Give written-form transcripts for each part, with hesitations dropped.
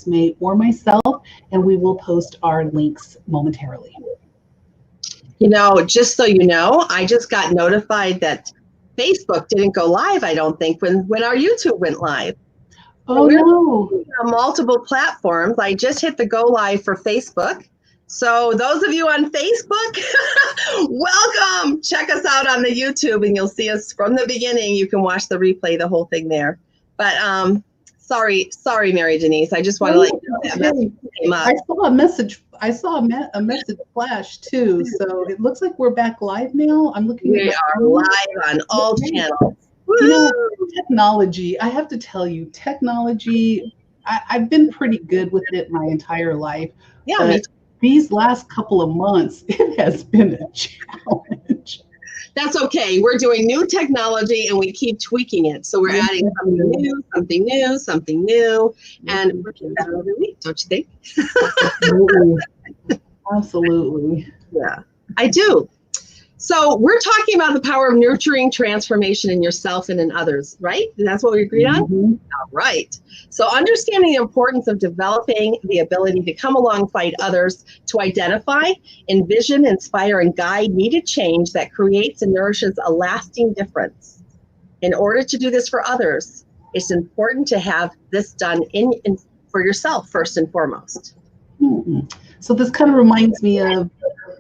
May or myself, and we will post our links momentarily. Just so you know, I just got notified that Facebook didn't go live, I don't think, when our YouTube went live. Oh, so no. On multiple platforms. I just hit the go live for Facebook. So those of you on Facebook, welcome. Check us out on the YouTube and you'll see us from the beginning. You can watch the replay, the whole thing there. But sorry, Mary Denise. I just want to let you know that message came up. I saw a message flash too. So it looks like we're back live now. I'm looking. We are live on all channels. Technology. I have to tell you, technology. I've been pretty good with it my entire life. Yeah, me too. These last couple of months, it has been a challenge. That's okay. We're doing new technology and we keep tweaking it. So we're adding something new, and we're getting better every week, don't you think? Absolutely. Yeah, I do. So we're talking about the power of nurturing transformation in yourself and in others, right? That's what we agreed on? Mm-hmm. All right. So understanding the importance of developing the ability to come alongside others to identify, envision, inspire, and guide needed change that creates and nourishes a lasting difference. In order to do this for others, it's important to have this done for yourself first and foremost. Mm-hmm. So this kind of reminds me of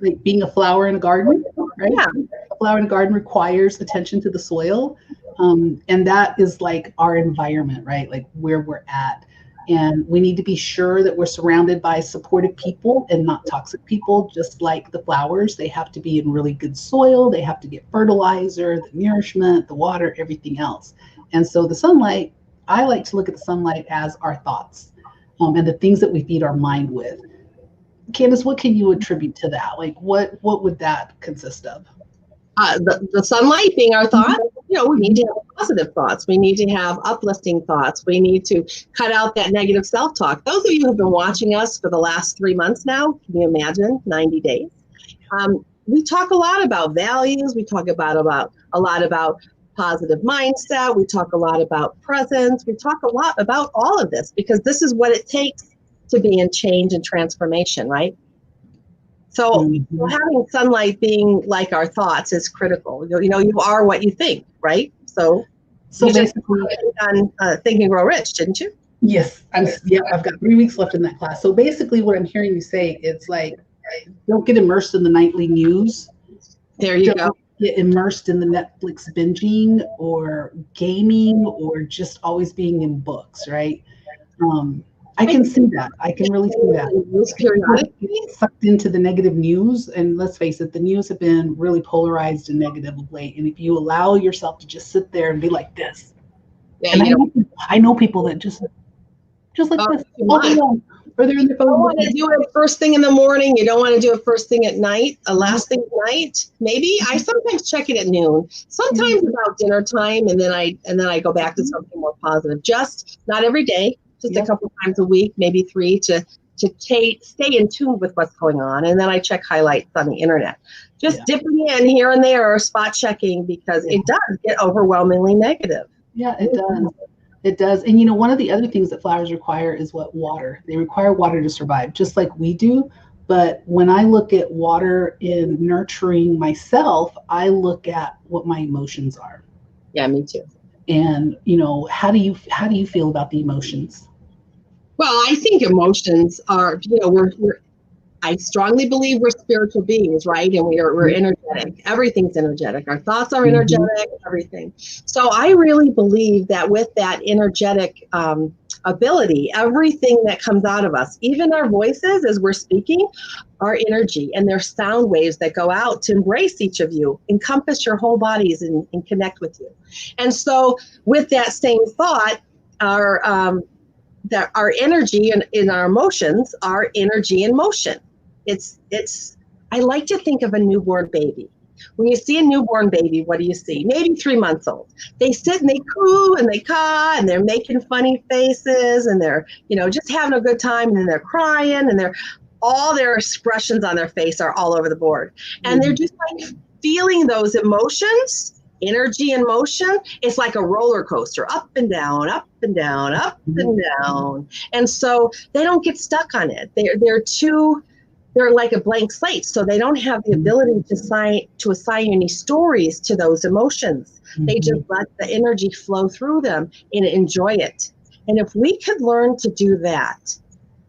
like being a flower in a garden, right? Yeah. A flower in a garden requires attention to the soil. And that is like our environment, right? Like where we're at. And we need to be sure that we're surrounded by supportive people and not toxic people, just like the flowers. They have to be in really good soil. They have to get fertilizer, the nourishment, the water, everything else. And so the sunlight, I like to look at the sunlight as our thoughts and the things that we feed our mind with. Candice, what can you attribute to that? Like what would that consist of? The sunlight being our thought, we need to have positive thoughts. We need to have uplifting thoughts. We need to cut out that negative self-talk. Those of you who have been watching us for the last 3 months now, can you imagine 90 days? We talk a lot about values. We talk about a lot about positive mindset. We talk a lot about presence. We talk a lot about all of this because this is what it takes to be in change and transformation, right? So having sunlight being like our thoughts is critical. You are what you think, right? So you basically on Think and Grow Rich, didn't you? Yes, I've got 3 weeks left in that class. So basically what I'm hearing you say, it's like, don't get immersed in the nightly news. There you go. Get immersed in the Netflix binging or gaming or just always being in books, right? I can see that. I can really see that. Periodically sucked into the negative news, and let's face it, the news have been really polarized and negative of late. And if you allow yourself to just sit there and be like this, and I know people that just like this all day long, or they're in their phone. You don't want to do it first thing in the morning. You don't want to do it first thing at night. Last thing at night, maybe. I sometimes check it at noon. Sometimes about dinner time, and then I go back to something more positive. Just not every day. Just a couple times a week, maybe 3 to stay in tune with what's going on. And then I check highlights on the internet. Just dipping in here and there or spot checking because it does get overwhelmingly negative. Yeah, it does. It does. And one of the other things that flowers require is water. They require water to survive, just like we do. But when I look at water in nurturing myself, I look at what my emotions are. Yeah, me too. And how do you feel about the emotions? Well, I think emotions are, I strongly believe we're spiritual beings, right? And we're energetic. Everything's energetic. Our thoughts are energetic, everything. So I really believe that with that energetic ability, everything that comes out of us, even our voices as we're speaking, are energy, and they're sound waves that go out to embrace each of you, encompass your whole bodies and connect with you. And so with that same thought, that our energy and in our emotions are energy in motion. I like to think of a newborn baby. When you see a newborn baby, what do you see? Maybe 3 months old. They sit and they coo and they caw and they're making funny faces and they're, just having a good time, and then they're crying and all their expressions on their face are all over the board. And they're just like feeling those emotions Energy and motion, it's like a roller coaster, up and down, up and down, up and down. And so they don't get stuck on it. They're like a blank slate. So they don't have the ability to assign any stories to those emotions. They just let the energy flow through them and enjoy it. And if we could learn to do that,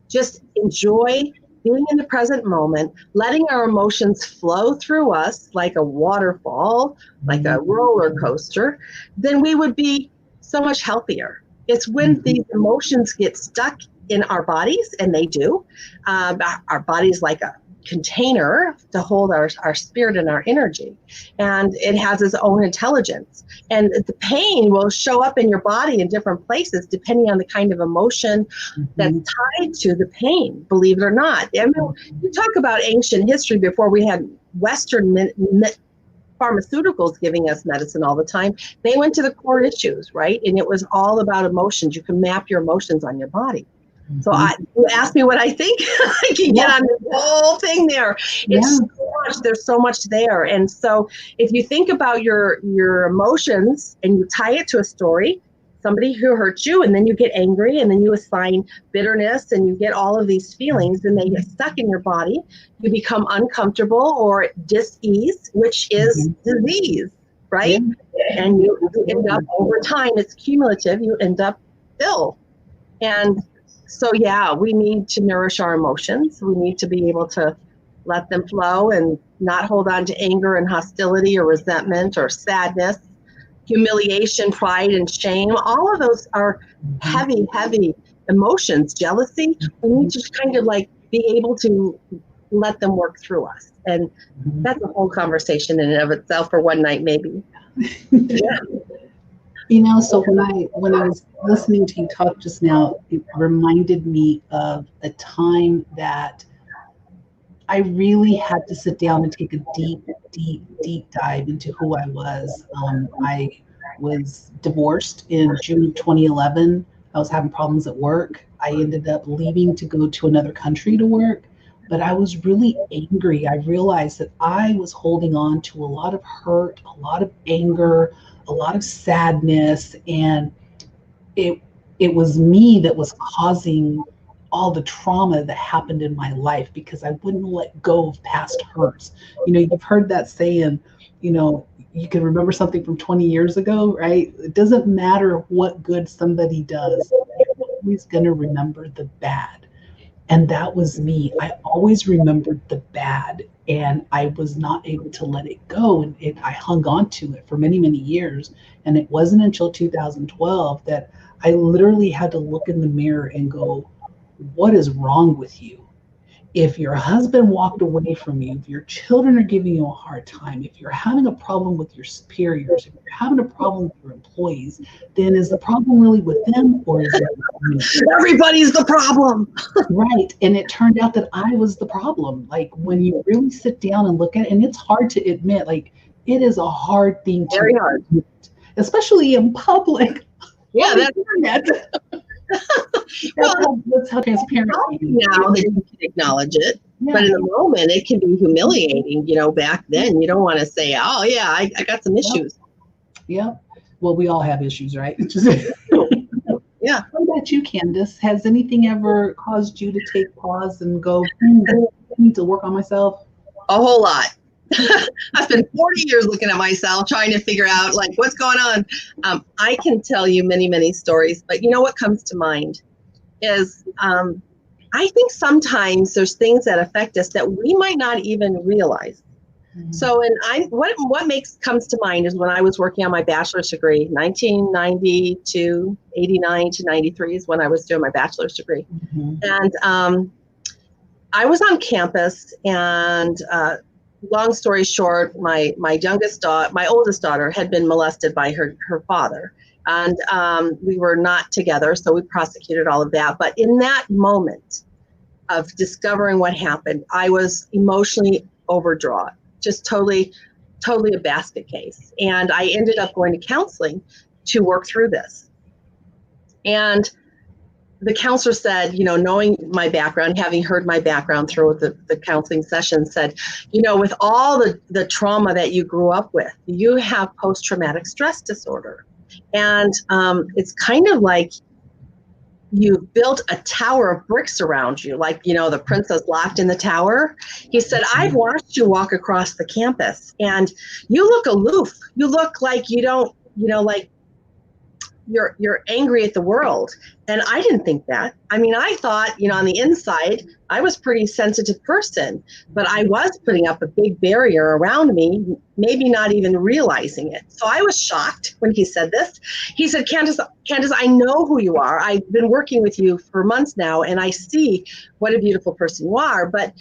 just enjoy being in the present moment, letting our emotions flow through us like a waterfall, like a roller coaster, then we would be so much healthier. It's when these emotions get stuck in our bodies, and they do. Our body's like a container to hold our spirit and our energy, and it has its own intelligence, and the pain will show up in your body in different places depending on the kind of emotion that's tied to the pain, believe it or not. I mean, you talk about ancient history before we had Western pharmaceuticals giving us medicine all the time. They went to the core issues, right? And it was all about emotions. You can map your emotions on your body. So you ask me what I think, I can get on this whole thing there. It's so much, there's so much there. And so if you think about your emotions and you tie it to a story, somebody who hurt you, and then you get angry, and then you assign bitterness, and you get all of these feelings, and they get stuck in your body, you become uncomfortable or dis-ease, which is disease, right? And you end up, over time, it's cumulative, you end up ill. And so, we need to nourish our emotions. We need to be able to let them flow and not hold on to anger and hostility or resentment or sadness, humiliation, pride, and shame. All of those are heavy, heavy emotions. Jealousy, we need to kind of like be able to let them work through us. And that's a whole conversation in and of itself for one night, maybe. So when I was listening to you talk just now, it reminded me of a time that I really had to sit down and take a deep, deep, deep dive into who I was. I was divorced in June of 2011. I was having problems at work. I ended up leaving to go to another country to work, but I was really angry. I realized that I was holding on to a lot of hurt, a lot of anger, a lot of sadness, and it was me that was causing all the trauma that happened in my life because I wouldn't let go of past hurts. You've heard that saying, you can remember something from 20 years ago, right? It doesn't matter what good somebody does, you're always going to remember the bad. And that was me. I always remembered the bad, and I was not able to let it go. And I hung on to it for many, many years. And it wasn't until 2012 that I literally had to look in the mirror and go, what is wrong with you? If your husband walked away from you, if your children are giving you a hard time, if you're having a problem with your superiors, if you're having a problem with your employees, then is the problem really with them, or is it with you? Everybody's the problem. Right. And it turned out that I was the problem. Like, when you really sit down and look at it, and it's hard to admit, like, it is a hard thing to Very hard, especially in public. Yeah, that's internet. That's how transparent now that you can acknowledge it. Yeah. But in the moment, it can be humiliating. Back then, you don't want to say, oh, yeah, I got some issues. Yeah. Well, we all have issues, right? Yeah. What about you, Candice? Has anything ever caused you to take pause and go, I need to work on myself? A whole lot. I spent 40 years looking at myself, trying to figure out, like, what's going on. I can tell you many, many stories, but what comes to mind is I think sometimes there's things that affect us that we might not even realize. Mm-hmm. So, what comes to mind is when I was working on my bachelor's degree, 1992, 89 to 93 is when I was doing my bachelor's degree. Mm-hmm. And I was on campus, and long story short, my oldest daughter had been molested by her father, and we were not together, so we prosecuted all of that. But in that moment of discovering what happened, I was emotionally overdrawn, just totally a basket case. And I ended up going to counseling to work through this. And the counselor said, knowing my background, having heard my background through the counseling session, said, with all the trauma that you grew up with, you have post-traumatic stress disorder. And it's kind of like you built a tower of bricks around you, like, the princess locked in the tower. He said, I've watched you walk across the campus and you look aloof. You look like you don't, like you're angry at the world. And I didn't think that. I mean, I thought, on the inside, I was a pretty sensitive person, but I was putting up a big barrier around me, maybe not even realizing it. So I was shocked when he said this. He said, Candice, I know who you are. I've been working with you for months now, and I see what a beautiful person you are, but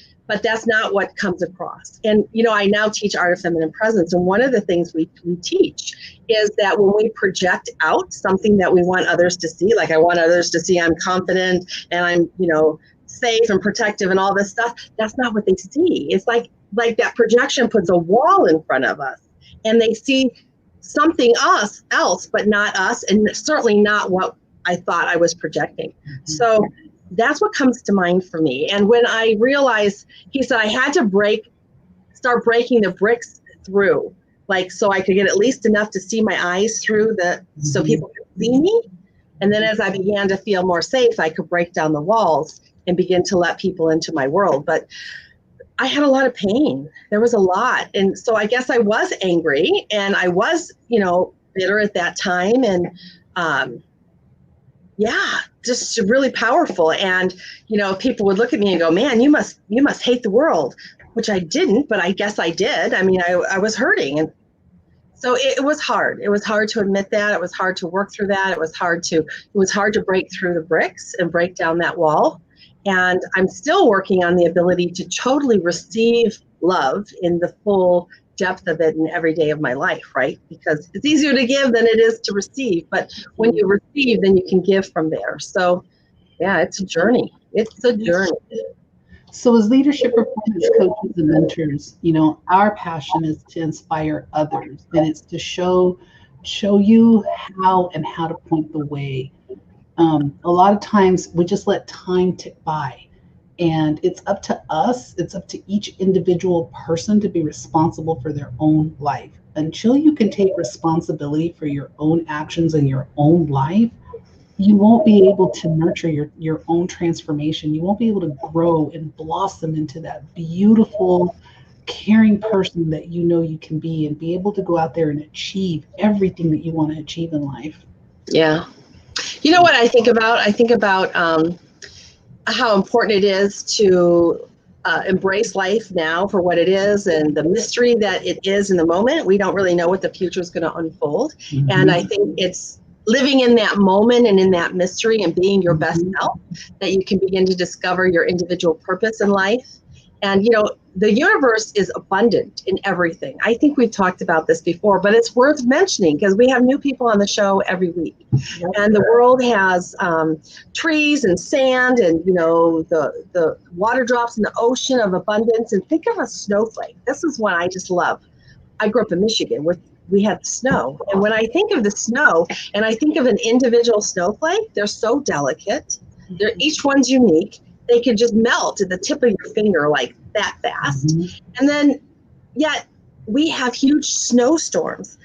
that's not what comes across. And, I now teach Art of Feminine Presence. And one of the things we teach is that when we project out something that we want others to see, like I want others to see I'm confident and I'm, safe and protective and all this stuff, that's not what they see. It's like that projection puts a wall in front of us and they see something else, but not us, and certainly not what I thought I was projecting. So that's what comes to mind for me. And when I realized, he said I had to start breaking the bricks through, like, so I could get at least enough to see my eyes through so people could see me. And then as I began to feel more safe, I could break down the walls and begin to let people into my world. But I had a lot of pain. There was a lot. And so I guess I was angry and I was, bitter at that time. And just really powerful. And, people would look at me and go, man, you must hate the world, which I didn't, but I guess I did. I mean, I was hurting. And so it was hard. It was hard to admit that. It was hard to work through that. It was hard to break through the bricks and break down that wall. And I'm still working on the ability to totally receive love in the full depth of it in every day of my life, right? Because it's easier to give than it is to receive. But when you receive, then you can give from there. So yeah, it's a journey. It's a journey. So as leadership performance coaches and mentors, our passion is to inspire others, and it's to show you how to point the way. A lot of times we just let time tick by, and it's up to us. It's up to each individual person to be responsible for their own life. Until you can take responsibility for your own actions and your own life, you won't be able to nurture your own transformation. You won't be able to grow and blossom into that beautiful, caring person that you can be, and be able to go out there and achieve everything that you want to achieve in life. Yeah. You know what I think about? I think about how important it is to embrace life now for what it is and the mystery that it is in the moment. We don't really know what the future is going to unfold. Mm-hmm. And I think it's living in that moment and in that mystery and being your best self that you can begin to discover your individual purpose in life. And, the universe is abundant in everything. I think we've talked about this before, but it's worth mentioning because we have new people on the show every week. And the world has trees and sand and, the water drops in the ocean of abundance. And think of a snowflake. This is one I just love. I grew up in Michigan where we had snow. And when I think of the snow and I think of an individual snowflake, they're so delicate. Each one's unique. They can just melt at the tip of your finger like that fast. Mm-hmm. And then yet we have huge snowstorms,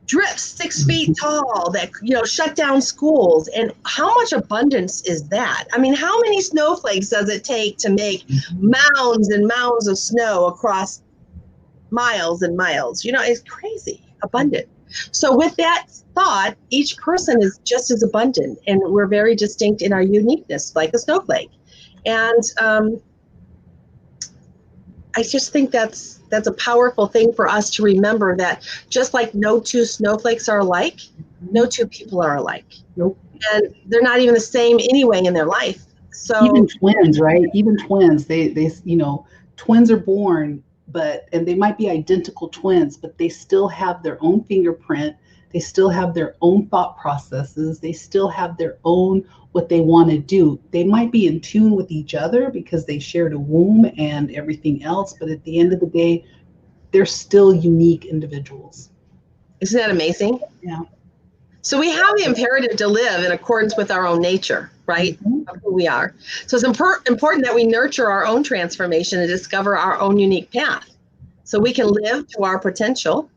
drifts 6 feet tall that, shut down schools. And how much abundance is that? I mean, how many snowflakes does it take to make mounds and mounds of snow across miles and miles? It's crazy abundant. So with that thought, each person is just as abundant and we're very distinct in our uniqueness, like a snowflake. And I just think that's a powerful thing for us to remember, that just like no two snowflakes are alike, no two people are alike. Nope. And they're not even the same anyway in their life. So even twins, right? Even twins, they twins are born, and they might be identical twins, but they still have their own fingerprint. They still have their own thought processes. They still have their own what they want to do. They might be in tune with each other because they shared a womb and everything else, but at the end of the day, they're still unique individuals. Isn't that amazing? Yeah. So we have the imperative to live in accordance with our own nature, right? Of who we are. So it's important that we nurture our own transformation and discover our own unique path so we can live to our potential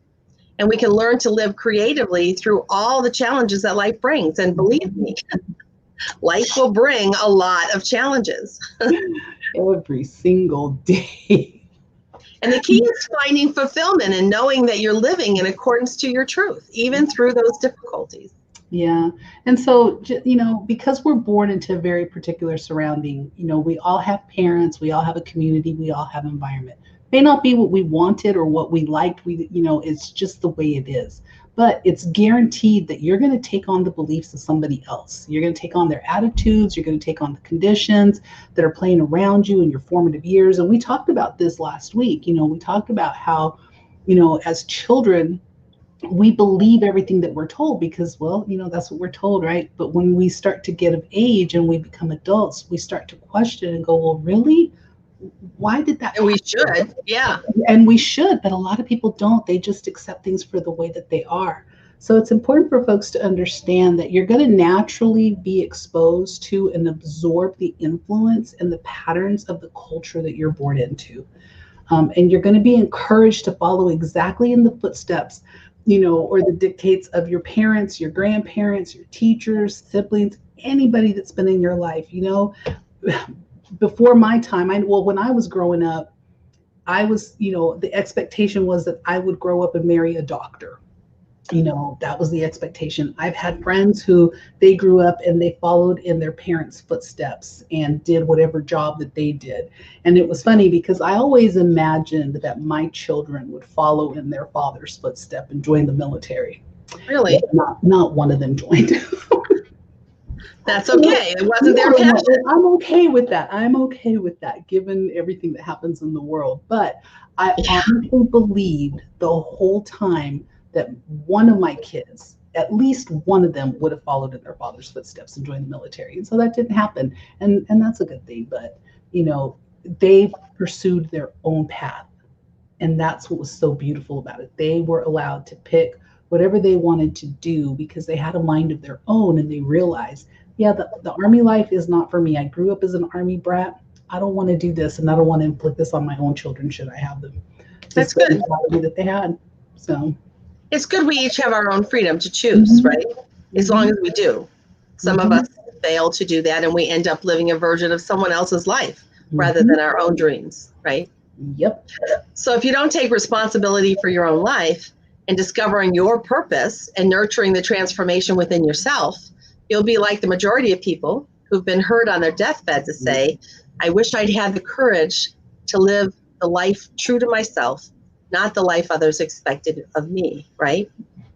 and we can learn to live creatively through all the challenges that life brings. And believe me, life will bring a lot of challenges. Every single day. And the key is finding fulfillment and knowing that you're living in accordance to your truth, even through those difficulties. Yeah. And so, because we're born into a very particular surrounding, we all have parents, we all have a community, we all have environment. May not be what we wanted or what we liked. It's just the way it is. But it's guaranteed that you're going to take on the beliefs of somebody else. You're going to take on their attitudes. You're going to take on the conditions that are playing around you in your formative years. And we talked about this last week. We talked about how, as children, we believe everything that we're told because, that's what we're told, right? But when we start to get of age and we become adults, we start to question and go, well, really? Why did that happen? We should, yeah. And we should, but a lot of people don't. They just accept things for the way that they are. So it's important for folks to understand that you're going to naturally be exposed to and absorb the influence and the patterns of the culture that you're born into. And you're going to be encouraged to follow exactly in the footsteps, or the dictates of your parents, your grandparents, your teachers, siblings, anybody that's been in your life, Before my time, when I was growing up, I was, the expectation was that I would grow up and marry a doctor. That was the expectation. I've had friends who they grew up and they followed in their parents' footsteps and did whatever job that they did. And it was funny because I always imagined that my children would follow in their father's footstep and join the military. Really? Not one of them joined. That's okay. It wasn't their passion. I'm okay with that. Given everything that happens in the world. But I honestly believed the whole time that one of my kids, at least one of them, would have followed in their father's footsteps and joined the military. And so that didn't happen. And that's a good thing. But, they pursued their own path. And that's what was so beautiful about it. They were allowed to pick whatever they wanted to do because they had a mind of their own and they realized, the Army life is not for me. I grew up as an Army brat. I don't want to do this, and I don't want to inflict this on my own children should I have them. That's good. That they had. So it's good we each have our own freedom to choose, right? As long as we do. Some of us fail to do that, and we end up living a version of someone else's life rather than our own dreams, right? Yep. So if you don't take responsibility for your own life and discovering your purpose and nurturing the transformation within yourself, you'll be like the majority of people who've been heard on their deathbed to say, I wish I'd had the courage to live the life true to myself, not the life others expected of me, right?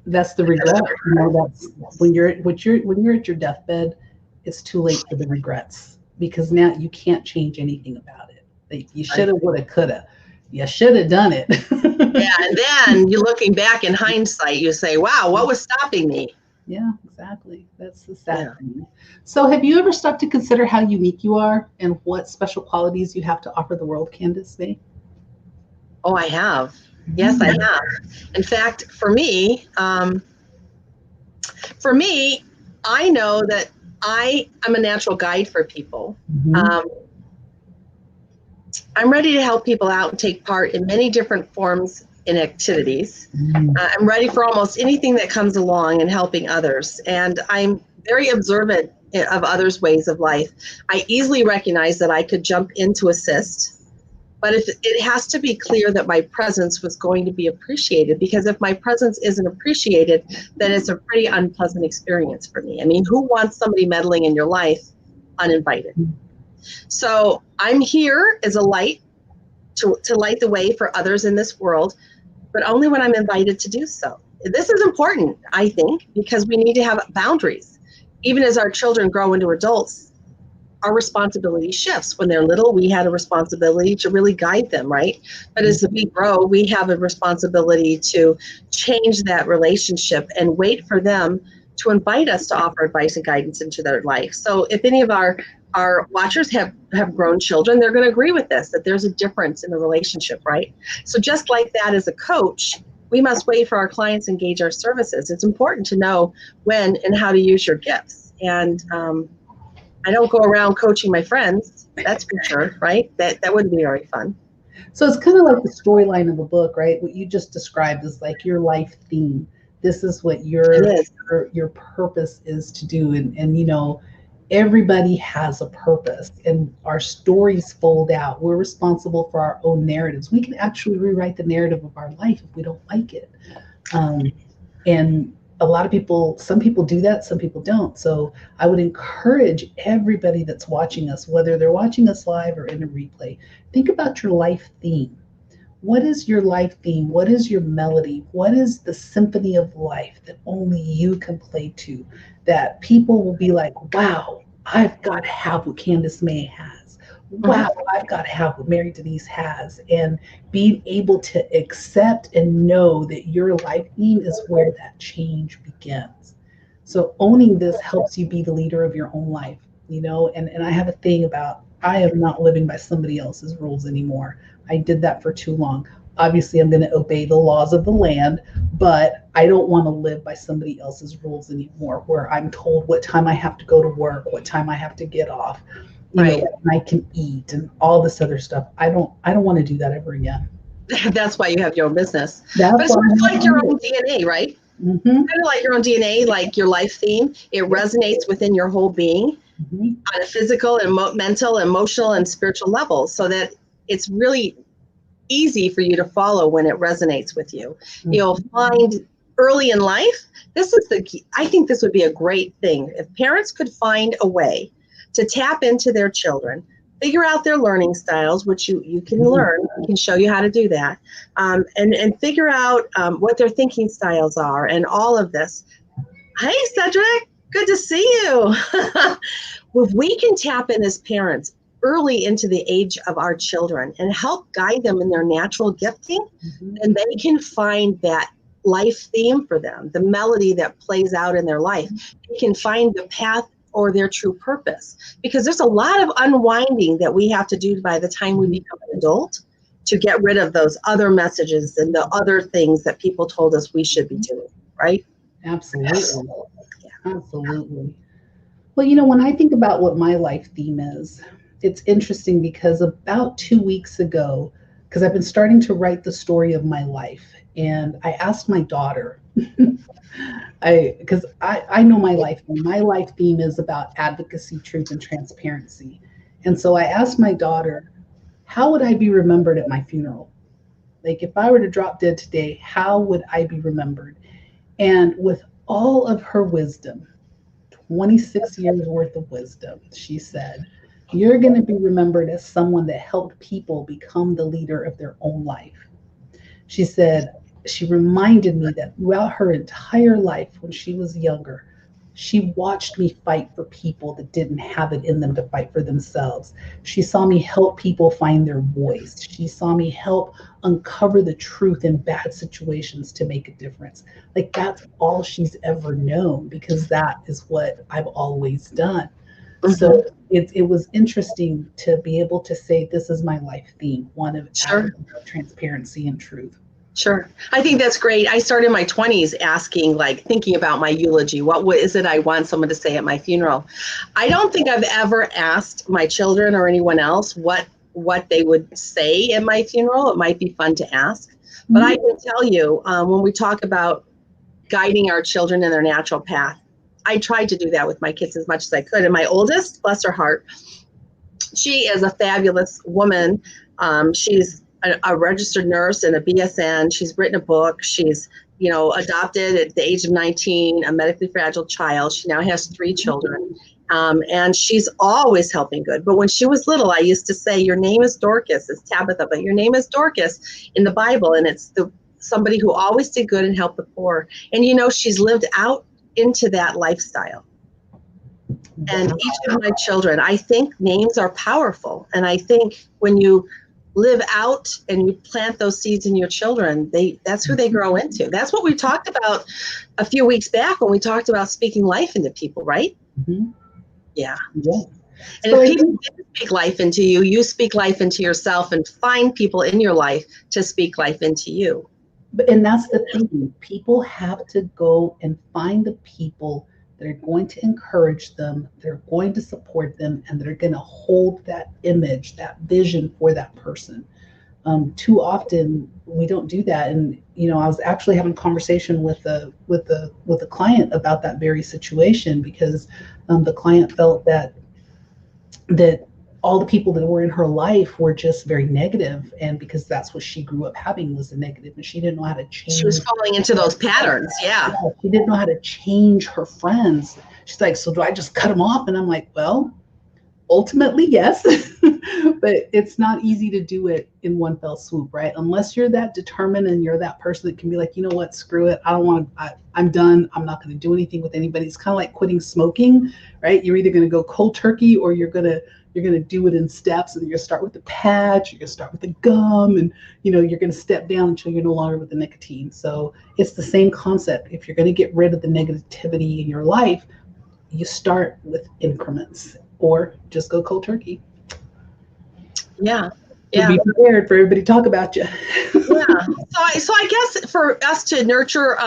That's the regret. That's when you're at your deathbed, it's too late for the regrets because now you can't change anything about it. Like you shoulda, woulda, coulda. You should have done it. Yeah, and then you're looking back in hindsight, you say, wow, what was stopping me? Yeah, exactly. That's the sad thing. So have you ever stopped to consider how unique you are and what special qualities you have to offer the world, Candice? Oh, I have. Yes, I have. In fact, for me, I know that I'm a natural guide for people. I'm ready to help people out and take part in many different forms and activities. I'm ready for almost anything that comes along and helping others. And I'm very observant of others' ways of life. I easily recognize that I could jump in to assist, but if it has to be clear that my presence was going to be appreciated, because if my presence isn't appreciated, then it's a pretty unpleasant experience for me. I mean, who wants somebody meddling in your life uninvited? So I'm here as a light to light the way for others in this world, but only when I'm invited to do so. This is important, I think, because we need to have boundaries. Even as our children grow into adults, our responsibility shifts. When they're little, we had a responsibility to really guide them, right? But as we grow, we have a responsibility to change that relationship and wait for them to invite us to offer advice and guidance into their life. So if any of our watchers have grown children, they're going to agree with this, that there's a difference in the relationship, right? So just like that, as a coach, we must wait for our clients to engage our services. It's important to know when and how to use your gifts. And I don't go around coaching my friends, that's for sure, right? That wouldn't be very fun. So it's kind of like the storyline of a book, right? What you just described is like your life theme. This is what your purpose is to do. And you know, everybody has a purpose and our stories fold out. We're responsible for our own narratives. We can actually rewrite the narrative of our life if we don't like it. And a lot of people, some people do that, some people don't. So I would encourage everybody that's watching us, whether they're watching us live or in a replay, think about your life theme. What is your life theme? What is your melody? What is the symphony of life that only you can play to? That people will be like, wow, I've got to have what Candice May has. Wow, I've got to have what Mary Denise has. And being able to accept and know that your life theme is where that change begins. So owning this helps you be the leader of your own life, you know, and I have a thing about I am not living by somebody else's rules anymore. I did that for too long. Obviously, I'm going to obey the laws of the land, but I don't want to live by somebody else's rules anymore, where I'm told what time I have to go to work, what time I have to get off, you know, when I can eat, and all this other stuff. I don't want to do that ever again. That's why you have your own business. But it's sort of like your own DNA, right? Kind of like your own DNA, like your life theme. It resonates within your whole being on a physical and mental, emotional, and spiritual level, so that it's really easy for you to follow when it resonates with you. You'll find early in life, this is the key. I think this would be a great thing. If parents could find a way to tap into their children, figure out their learning styles, which you can learn, we can show you how to do that, and figure out what their thinking styles are and all of this. Hey, Cedric, good to see you. If we can tap in as parents early into the age of our children and help guide them in their natural gifting, then they can find that life theme for them, the melody that plays out in their life. They can find the path or their true purpose, because there's a lot of unwinding that we have to do by the time we become an adult to get rid of those other messages and the other things that people told us we should be doing, right? Absolutely. Absolutely. Well, you know, when I think about what my life theme is, it's interesting because about 2 weeks ago, because I've been starting to write the story of my life, and I asked my daughter, because I know my life theme. My life theme is about advocacy, truth, and transparency. And so I asked my daughter, how would I be remembered at my funeral? Like, if I were to drop dead today, how would I be remembered? And with all of her wisdom, 26 years worth of wisdom, she said, you're going to be remembered as someone that helped people become the leader of their own life. She said, she reminded me that throughout her entire life, when she was younger, she watched me fight for people that didn't have it in them to fight for themselves. She saw me help people find their voice. She saw me help uncover the truth in bad situations to make a difference. Like, that's all she's ever known, because that is what I've always done. So it was interesting to be able to say, this is my life theme, one of transparency and truth. Sure. I think that's great. I started in my 20s asking, like, thinking about my eulogy. What is it I want someone to say at my funeral? I don't think I've ever asked my children or anyone else what they would say at my funeral. It might be fun to ask. But I can tell you, when we talk about guiding our children in their natural path, I tried to do that with my kids as much as I could. And my oldest, bless her heart, she is a fabulous woman. She's a registered nurse and a BSN. She's written a book. She's, adopted at the age of 19, a medically fragile child. She now has 3 children. And she's always helping good. But when she was little, I used to say, your name is Dorcas. It's Tabitha, but your name is Dorcas in the Bible. And it's somebody who always did good and helped the poor. And, she's lived out into that lifestyle. And each of my children, I think names are powerful. And I think when you live out and you plant those seeds in your children, that's who they grow into. That's what we talked about a few weeks back when we talked about speaking life into people, right? Yeah. And if people didn't speak life into you, you speak life into yourself and find people in your life to speak life into you. And that's the thing. People have to go and find the people that are going to encourage them, they're going to support them, and they're going to hold that image, that vision for that person. Too often we don't do that. And I was actually having a conversation with a client about that very situation, because the client felt that all the people that were in her life were just very negative, and because that's what she grew up having, was the negative, and she didn't know how to change. She was falling into those patterns. Yeah. She didn't know how to change her friends. She's like, so do I just cut them off? And I'm like, well, ultimately, yes, but it's not easy to do it in one fell swoop, right? Unless you're that determined and you're that person that can be like, you know what, screw it. I don't want to, I'm done. I'm not going to do anything with anybody. It's kind of like quitting smoking, right? You're either going to go cold turkey, or you're going to do it in steps, and you're going to start with the patch, you're going to start with the gum, and you're going to step down until you're no longer with the nicotine. So it's the same concept. If you're going to get rid of the negativity in your life, you start with increments, or just go cold turkey. Yeah. Be prepared for everybody to talk about you. Yeah. So I guess for us to nurture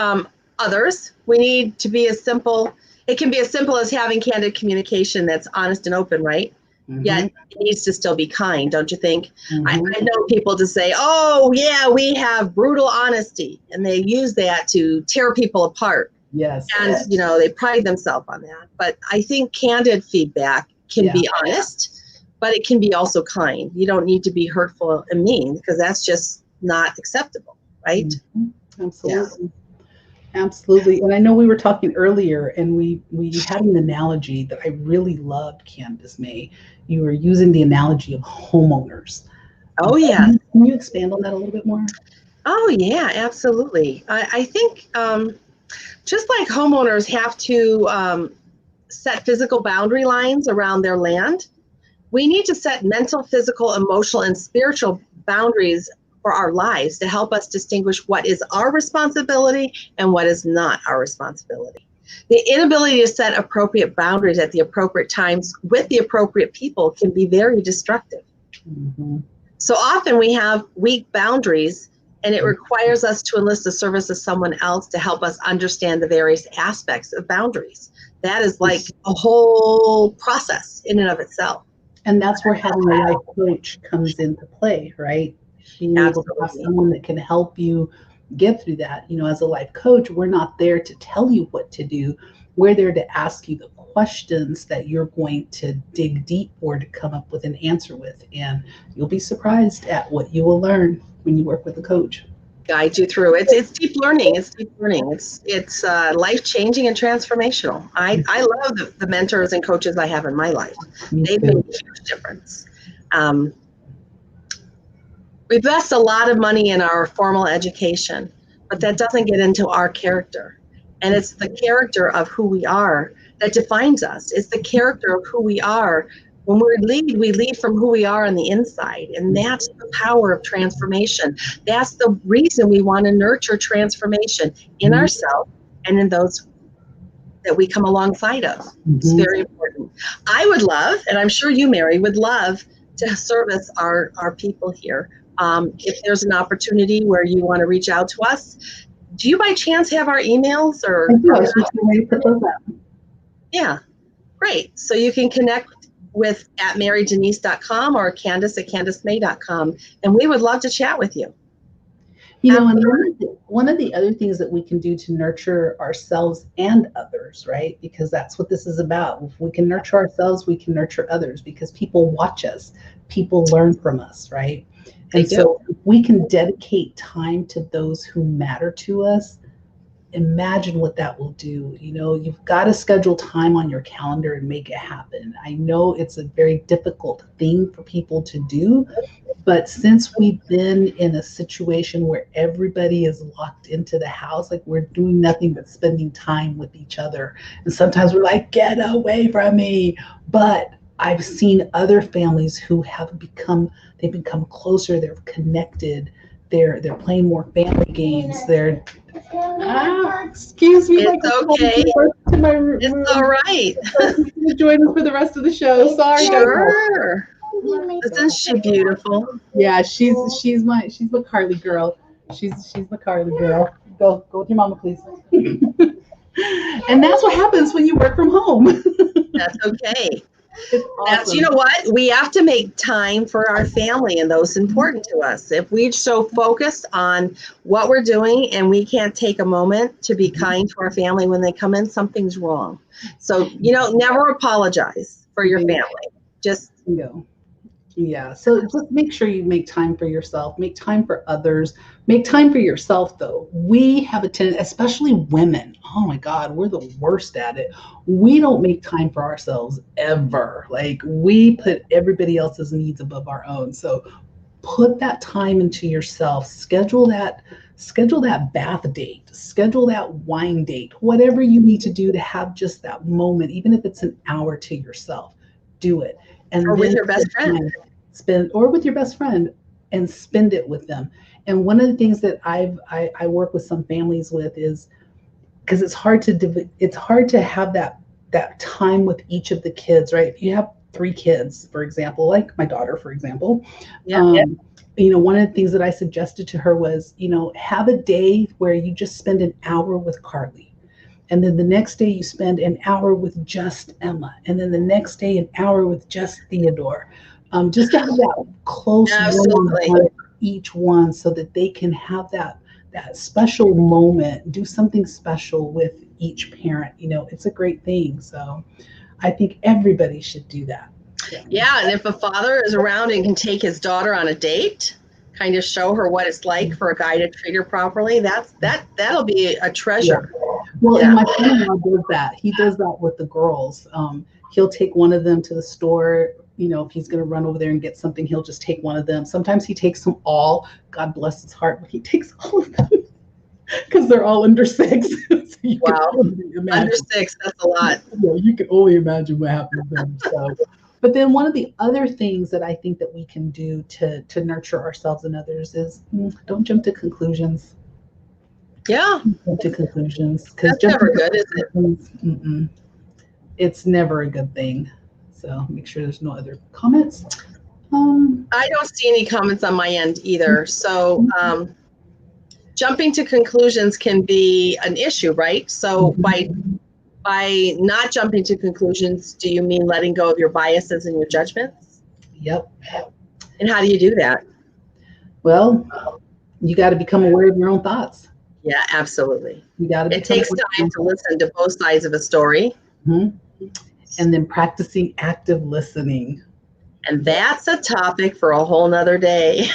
others, we need to be it can be as simple as having candid communication that's honest and open, right? Mm-hmm. Yet it needs to still be kind, don't you think? Mm-hmm. I know people to say, oh yeah, we have brutal honesty, and they use that to tear people apart. Yes. And they pride themselves on that. But I think candid feedback can be honest, but it can be also kind. You don't need to be hurtful and mean, because that's just not acceptable, right? Mm-hmm. Absolutely. Yeah. Absolutely. And I know we were talking earlier, and we had an analogy that I really loved, Candice May. You were using the analogy of homeowners. Oh, yeah. Can you expand on that a little bit more? Oh, yeah, absolutely. I think just like homeowners have to set physical boundary lines around their land, we need to set mental, physical, emotional, and spiritual boundaries for our lives to help us distinguish what is our responsibility and what is not our responsibility. The inability to set appropriate boundaries at the appropriate times with the appropriate people can be very destructive. Mm-hmm. So often we have weak boundaries, and it requires us to enlist the service of someone else to help us understand the various aspects of boundaries. That is like a whole process in and of itself. And that's where having a life coach comes into play, right? Being able to have someone that can help you get through that. As a life coach, we're not there to tell you what to do. We're there to ask you the questions that you're going to dig deep for to come up with an answer with. And you'll be surprised at what you will learn when you work with a coach. Guide you through. It's deep learning. It's life-changing and transformational. I love the mentors and coaches I have in my life. They've made a huge difference. We invest a lot of money in our formal education, but that doesn't get into our character. And it's the character of who we are that defines us. It's the character of who we are. When we lead from who we are on the inside. And that's the power of transformation. That's the reason we want to nurture transformation in ourselves and in those that we come alongside of. Mm-hmm. It's very important. I would love, and I'm sure you, Mary, would love to service our people here. If there's an opportunity where you want to reach out to us, do you by chance have our emails? Or I do. I was just going to put those up. Yeah, great. So you can connect with at marydenise.com or Candice at CandiceMay.com, and we would love to chat with you. And one of the other things that we can do to nurture ourselves and others, right? Because that's what this is about. If we can nurture ourselves, we can nurture others, because people watch us, people learn from us, right? And so if we can dedicate time to those who matter to us, imagine what that will do. You've got to schedule time on your calendar and make it happen. I know it's a very difficult thing for people to do, but since we've been in a situation where everybody is locked into the house, like we're doing nothing but spending time with each other. And sometimes we're like, get away from me. But I've seen other families who they've become closer, they're connected, they're playing more family games, excuse me. It's okay. It's all right. Join us for the rest of the show. Sorry. Sure. Isn't she beautiful? Yeah, she's my Carly girl. She's the Carly girl. Go with your mama, please. And that's what happens when you work from home. That's okay. It's That's, awesome. you know what? We have to make time for our family and those important to us. If we're so focused on what we're doing and we can't take a moment to be kind to our family when they come in, something's wrong. So, never apologize for your family. Just Bingo. Yeah. So just make sure you make time for yourself, make time for others, make time for yourself, though. We have a tendency, especially women. Oh my God, we're the worst at it. We don't make time for ourselves ever. Like we put everybody else's needs above our own. So put that time into yourself. Schedule that bath date, schedule that wine date, whatever you need to do to have just that moment, even if it's an hour to yourself, do it. And or with then your best friend. spend or with your best friend and spend it with them. And one of the things that I work with some families with is because it's hard to have that time with each of the kids, right? If you have three kids, for example, like my daughter, for example, Yeah. One of the things that I suggested to her was, have a day where you just spend an hour with Carly. And then the next day you spend an hour with just Emma. And then the next day, an hour with just Theodore. Just to have that close Absolutely. one-on-one for each one so that they can have that special moment, do something special with each parent. It's a great thing. So I think everybody should do that. Yeah, and if a father is around and can take his daughter on a date, kind of show her what it's like for a guy to treat her properly, that'll be a treasure. Well, and my son-in-law does that. He does that with the girls. He'll take one of them to the store. If he's going to run over there and get something, he'll just take one of them. Sometimes he takes them all. God bless his heart, but he takes all of them because they're all under 6. So Wow, under 6, that's a lot. You can only imagine what happens then. So, but then one of the other things that I think that we can do to nurture ourselves and others is don't jump to conclusions. Yeah. Jump to conclusions because that's never good, is it? It's never a good thing. So make sure there's no other comments. I don't see any comments on my end either. So jumping to conclusions can be an issue, right? So by not jumping to conclusions, do you mean letting go of your biases and your judgments? Yep. And how do you do that? Well, you got to become aware of your own thoughts. Yeah, absolutely. You got to. It takes time to listen to both sides of a story. Mm-hmm. And then practicing active listening. And that's a topic for a whole nother day.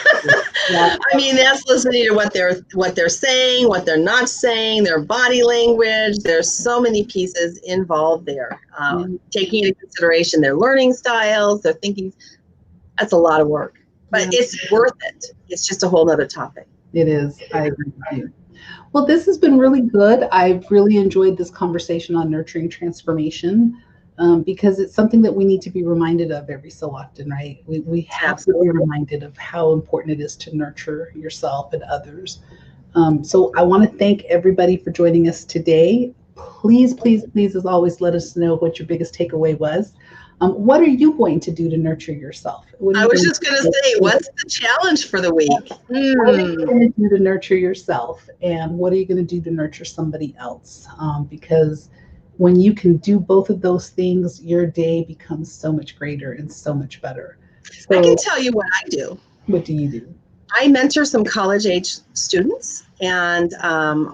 Yeah. I mean, that's listening to what they're saying, what they're not saying, their body language. There's so many pieces involved there. Taking into consideration their learning styles, their thinking. That's a lot of work, but it's worth it. It's just a whole nother topic. It is. I agree with you. Well, this has been really good. I've really enjoyed this conversation on nurturing transformation. Because it's something that we need to be reminded of every so often, right? We have to be reminded of how important it is to nurture yourself and others. So I want to thank everybody for joining us today. Please, please, please, as always, let us know what your biggest takeaway was. What are you going to do to nurture yourself? I was just going to say, what's the challenge for the week? What are you going to do to nurture yourself? And what are you going to do to nurture somebody else? Because when you can do both of those things, your day becomes so much greater and so much better. So, I can tell you what I do. What do you do? I mentor some college-age students, and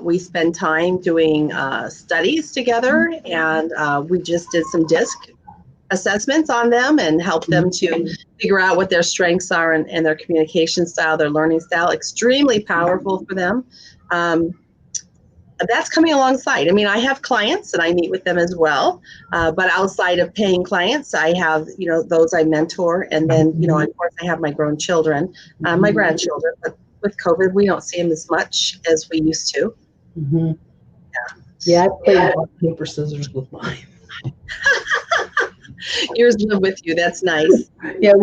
we spend time doing studies together, and we just did some DISC assessments on them and help them to figure out what their strengths are and their communication style, their learning style. Extremely powerful for them. That's coming alongside. I mean, I have clients and I meet with them as well. But outside of paying clients, I have, those I mentor. And then, of course, I have my grown children, my grandchildren. But with COVID, we don't see them as much as we used to. Mm-hmm. Yeah, I play rock, paper, scissors with mine. Yours live with you. That's nice. Yeah,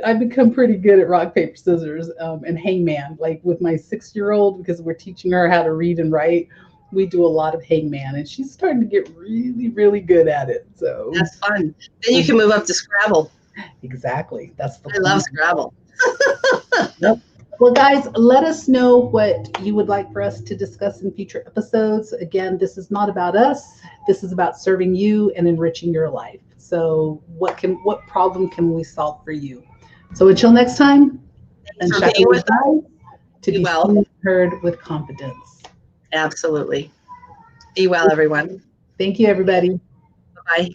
I've become pretty good at rock, paper, scissors and hangman. Like with my 6-year-old, because we're teaching her how to read and write. We do a lot of hangman, and she's starting to get really, really good at it. So that's fun. Then you can move up to Scrabble. Exactly. That's the I love Scrabble. Yep. Well, guys, let us know what you would like for us to discuss in future episodes. Again, this is not about us. This is about serving you and enriching your life. So what problem can we solve for you? So until next time, Unshackle with us to be seen and heard with confidence. Absolutely. Be well, everyone. Thank you, everybody. Bye-bye.